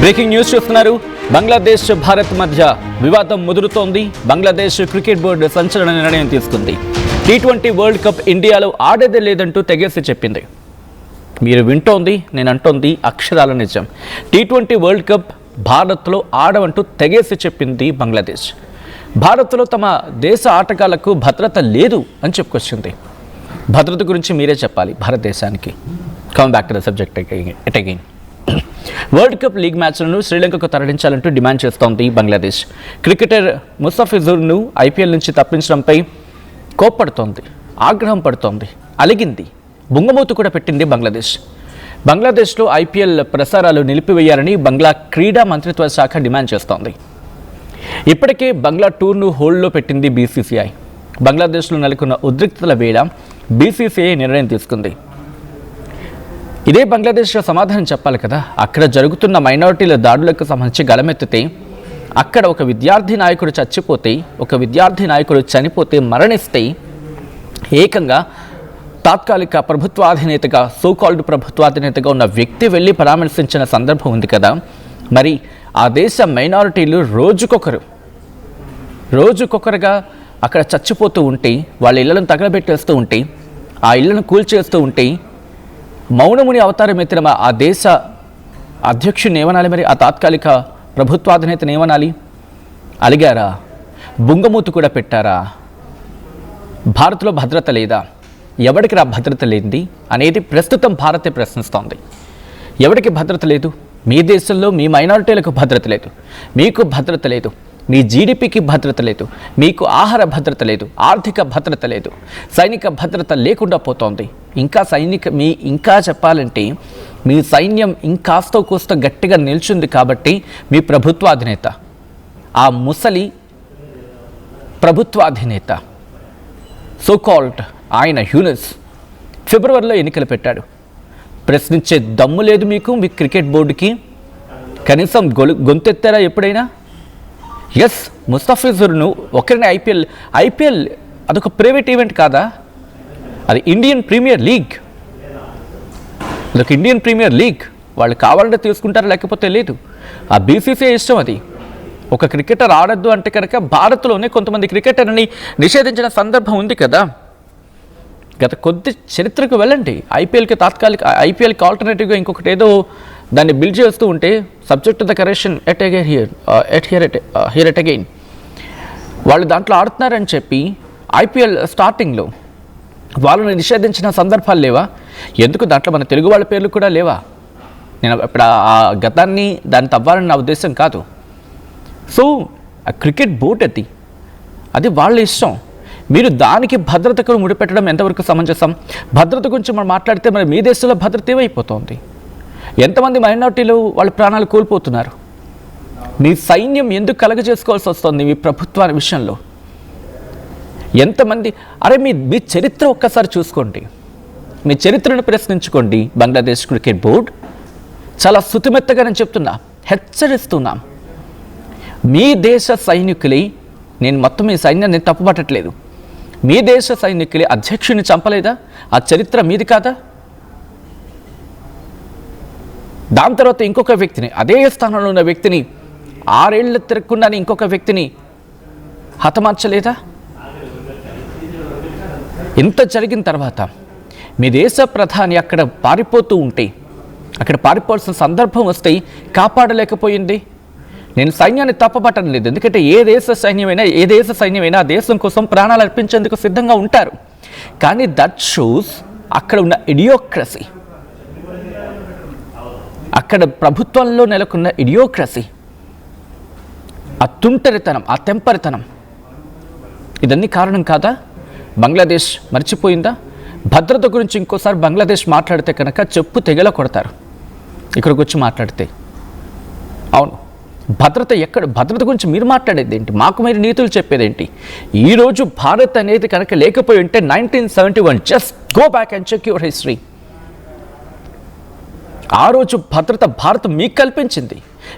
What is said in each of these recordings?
Breaking news చూస్తున్నారు. బంగ్లాదేశ్ భారత్ మధ్య వివాదం ముదురుతోంది. బంగ్లాదేశ్ క్రికెట్ బోర్డు సంచలన నిర్ణయం తీసుకుంది. T20 వరల్డ్ కప్ ఇండియాలో ఆడేదే లేదంటూ తెగేసి చెప్పింది. మీరు వింటోంది, నేను అంటోంది అక్షరాల నిజం. T20 వరల్డ్ కప్ భారత్లో ఆడవంటూ తెగేసి చెప్పింది బంగ్లాదేశ్. భారత్లో తమ దేశ ఆటగాళ్లకు భద్రత లేదు అని చెప్పుకొచ్చింది. భద్రత గురించి మీరే చెప్పాలి భారతదేశానికి. Come back to the subject again. World cup league మ్యాచ్లను శ్రీలంకకు తరలించాలంటూ డిమాండ్ చేస్తోంది బంగ్లాదేశ్. క్రికెటర్ ముస్తఫిజుర్ను ఐపీఎల్ నుంచి తప్పించడంపై కోప్పడుతోంది, ఆగ్రహం పడుతోంది, అలిగింది, బుంగమూతు కూడా పెట్టింది బంగ్లాదేశ్. బంగ్లాదేశ్లో ఐపీఎల్ ప్రసారాలు నిలిపివేయాలని బంగ్లా క్రీడా మంత్రిత్వ శాఖ డిమాండ్ చేస్తోంది. ఇప్పటికే బంగ్లా టూర్ను హోల్డ్లో పెట్టింది బీసీసీఐ. బంగ్లాదేశ్లో నెలకొన్న ఉద్రిక్తతల వేళ బీసీసీఐ నిర్ణయం తీసుకుంది. ఇదే బంగ్లాదేశ్లో సమాధానం చెప్పాలి కదా. అక్కడ జరుగుతున్న మైనారిటీల దాడులకు సంబంధించి గళమెత్తితే, అక్కడ ఒక విద్యార్థి నాయకుడు చచ్చిపోతే, ఒక విద్యార్థి నాయకుడు చనిపోతే, మరణిస్తే ఏకంగా తాత్కాలిక ప్రభుత్వాధినేతగా, సోకాల్డ్ ప్రభుత్వాధినేతగా ఉన్న వ్యక్తి వెళ్ళి పరామర్శించిన సందర్భం ఉంది కదా. మరి ఆ దేశ మైనారిటీలు రోజుకొకరుగా అక్కడ చచ్చిపోతూ ఉంటే, వాళ్ళ ఇళ్లను తగలబెట్టేస్తూ ఉంటే, ఆ ఇళ్లను కూల్చేస్తూ ఉంటే, మౌనముని అవతారం ఎత్తిన ఆ దేశ అధ్యక్షుని ఏమనాలి? మరి ఆ తాత్కాలిక ప్రభుత్వాధినేతను ఏమనాలి? అలిగారా? బుంగమూతు కూడా పెట్టారా? భారత్లో భద్రత లేదా? ఎవరికి రా భద్రత లేనిది అనేది ప్రస్తుతం భారతే ప్రశ్నిస్తోంది. ఎవరికి భద్రత లేదు? మీ దేశంలో మీ మైనారిటీలకు భద్రత లేదు, మీకు భద్రత లేదు, మీ జీడిపికి భద్రత లేదు, మీకు ఆహార భద్రత లేదు, ఆర్థిక భద్రత లేదు, సైనిక భద్రత లేకుండా పోతోంది. ఇంకా చెప్పాలంటే మీ సైన్యం ఇంకాస్తో కోస్త గట్టిగా నిల్చుంది కాబట్టి మీ ప్రభుత్వాధినేత, ఆ ముసలి ప్రభుత్వాధినేత సోకాల్డ్ ఆయన యూనస్ ఫిబ్రవరిలో ఎన్నికలు పెట్టాడు. ప్రశ్నించే దమ్ము లేదు మీకు, మీ క్రికెట్ బోర్డుకి. కనీసం గొంతెత్తారా ఎప్పుడైనా? ఎస్, ముస్తఫిజుర్ను ఒకరిని ఐపీఎల్ అదొక ప్రైవేట్ ఈవెంట్ కాదా? అది ఇండియన్ ప్రీమియర్ లీగ్. అదొక ఇండియన్ ప్రీమియర్ లీగ్. వాళ్ళు కావాలంటే తీసుకుంటారు, లేకపోతే లేదు. ఆ బీసీసీఐ ఇష్టం అది. ఒక క్రికెటర్ ఆడద్దు అంటే కనుక భారత్లోనే కొంతమంది క్రికెటర్ని నిషేధించిన సందర్భం ఉంది కదా. గత కొద్ది చరిత్రకు వెళ్ళండి. ఐపీఎల్కి ఆల్టర్నేటివ్గా ఇంకొకటి ఏదో దాన్ని బిల్డ్ చేస్తూ ఉంటే, subject to the correction at again వాళ్ళు దాంట్లో ఆడుతున్నారని చెప్పి ఐపీఎల్ స్టార్టింగ్లో వాళ్ళని నిషేధించిన సందర్భాలు లేవా? ఎందుకు దాంట్లో మన తెలుగు వాళ్ళ పేర్లు కూడా లేవా? నేను ఇప్పుడు ఆ గతాన్ని దాన్ని తవ్వాలని నా ఉద్దేశం కాదు. సో ఆ క్రికెట్ బోర్డు అది వాళ్ళ ఇష్టం. మీరు దానికి భద్రతకు ముడిపెట్టడం ఎంతవరకు సమంజసం? భద్రత గురించి మనం మాట్లాడితే మరి మీ దేశంలో భద్రత ఏమైపోతుంది? ఎంతమంది మైనారిటీలు వాళ్ళ ప్రాణాలు కోల్పోతున్నారు? మీ సైన్యం ఎందుకు కలగజేసుకోవాల్సి వస్తుంది మీ ప్రభుత్వాల విషయంలో? ఎంతమంది? అరే మీ చరిత్ర ఒక్కసారి చూసుకోండి, మీ చరిత్రను ప్రశ్నించుకోండి. బంగ్లాదేశ్ క్రికెట్ బోర్డు చాలా శుతిమెత్తగా నేను చెప్తున్నా, హెచ్చరిస్తున్నాం. మీ దేశ సైనికులే, నేను మొత్తం మీ సైన్యాన్ని తప్పుపట్టట్లేదు, మీ దేశ సైనికులే అధ్యక్షుని చంపలేదా? ఆ చరిత్ర మీది కాదా? దాని తర్వాత ఇంకొక వ్యక్తిని, అదే స్థానంలో ఉన్న వ్యక్తిని, 6 ఏళ్ళు తిరగకుండానే ఇంకొక వ్యక్తిని హతమార్చలేదా? ఇంత జరిగిన తర్వాత మీ దేశ ప్రధాని అక్కడ పారిపోతూ ఉంటే, అక్కడ పారిపోవాల్సిన సందర్భం వస్తే కాపాడలేకపోయింది. నేను సైన్యాన్ని తప్పబట్టడం లేదు, ఎందుకంటే ఏ దేశ సైన్యమైనా ఆ దేశం కోసం ప్రాణాలు అర్పించేందుకు సిద్ధంగా ఉంటారు. కానీ దట్ షోస్ అక్కడ ఉన్న ఇడియోక్రసీ, అక్కడ ప్రభుత్వంలో నెలకొన్న ఇడియోక్రసీ, ఆ తుంటరితనం, ఆ తెంపరితనం, ఇదన్నీ కారణం కాదా? బంగ్లాదేశ్ మర్చిపోయిందా? భద్రత గురించి ఇంకోసారి బంగ్లాదేశ్ మాట్లాడితే కనుక చెప్పు తెగల కొడతారు. ఇక్కడికి వచ్చి మాట్లాడితే అవును, భద్రత గురించి మీరు మాట్లాడేది ఏంటి? మాకు మీరు నీతులు చెప్పేదేంటి? ఈరోజు భారత్ అనేది కనుక లేకపోయి ఉంటే 1971, just go back and check your history. ఆ రోజు భద్రత భారత్ మీకు కల్పించింది.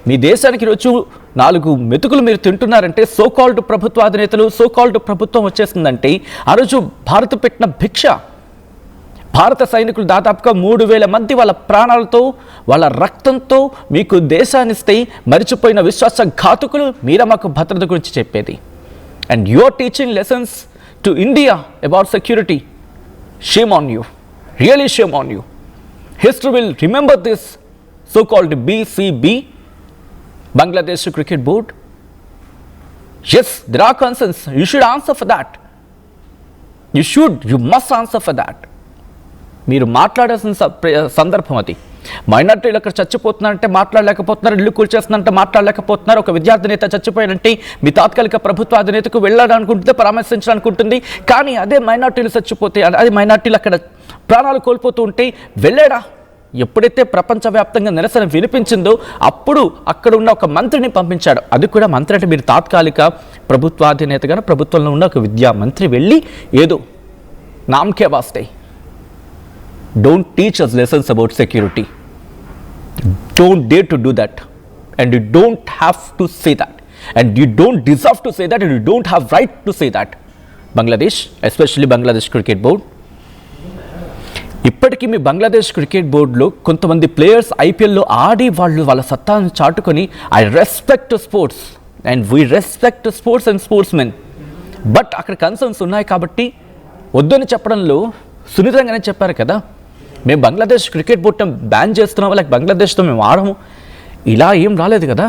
మీ దేశానికి ఈరోజు 4 మెతుకులు మీరు తింటున్నారంటే, సోకాల్డ్ ప్రభుత్వాధినేతలు, సోకాల్డ్ ప్రభుత్వం వచ్చేస్తుందంటే ఆ రోజు భారత్ పెట్టిన భిక్ష. భారత సైనికులు దాదాపుగా 3,000 మంది వాళ్ళ ప్రాణాలతో వాళ్ళ రక్తంతో మీకు దేశాన్ని ఇస్తే మరిచిపోయిన విశ్వాసఘాతుకులు మీరే మాకు భద్రత గురించి చెప్పేది. And you are teaching lessons to India about security. Shame on you, really shame on you. History will remember this so called BCB, Bangladesh Cricket Board. Yes, there are concerns. You should answer for that. You must answer for that. మీరు మాట్లాడాల్సిన సందర్భం అది. మైనార్టీలు అక్కడ చచ్చిపోతున్నారంటే మాట్లాడలేకపోతున్నారు, ఇల్లు కూల్చేస్తున్నారంటే మాట్లాడలేకపోతున్నారు. ఒక విద్యార్థి నేత చచ్చిపోయారంటే మీ తాత్కాలిక ప్రభుత్వ అధినేతకు వెళ్ళాలనుకుంటుంది, పరామర్శించాలనుకుంటుంది. కానీ అదే మైనార్టీలు చచ్చిపోతే, అదే మైనార్టీలు అక్కడ ప్రాణాలు కోల్పోతూ ఉంటే వెళ్ళాడా? ఎప్పుడైతే ప్రపంచవ్యాప్తంగా నిరసన వినిపించిందో అప్పుడు అక్కడ ఉన్న ఒక మంత్రిని పంపించాడు. అది కూడా మంత్రి అంటే మీరు తాత్కాలిక ప్రభుత్వాధినేతగా ప్రభుత్వంలో ఉన్న ఒక విద్యా మంత్రి వెళ్ళి ఏదో నామకే వాస్తే. Don't teach us lessons about security. Don't dare to do that. And you don't have to say that. And you don't deserve to say that. And you don't have right to say that. Bangladesh, especially Bangladesh Cricket Board. ఇప్పటికీ మీ Bangladesh cricket బోర్డులో కొంతమంది players ఐపీఎల్లో ఆడి వాళ్ళ సత్తాను చాటుకొని I respect sports and we respect sports and sportsmen. But అక్కడ concerns ఉన్నాయి కాబట్టి వద్దని చెప్పడంలో సున్నితంగానే చెప్పారు కదా. మేము బంగ్లాదేశ్ క్రికెట్ బోర్డు బ్యాన్ చేస్తున్నాం, లేక బంగ్లాదేశ్తో మేము ఆడము, ఇలా ఏం రాలేదు కదా.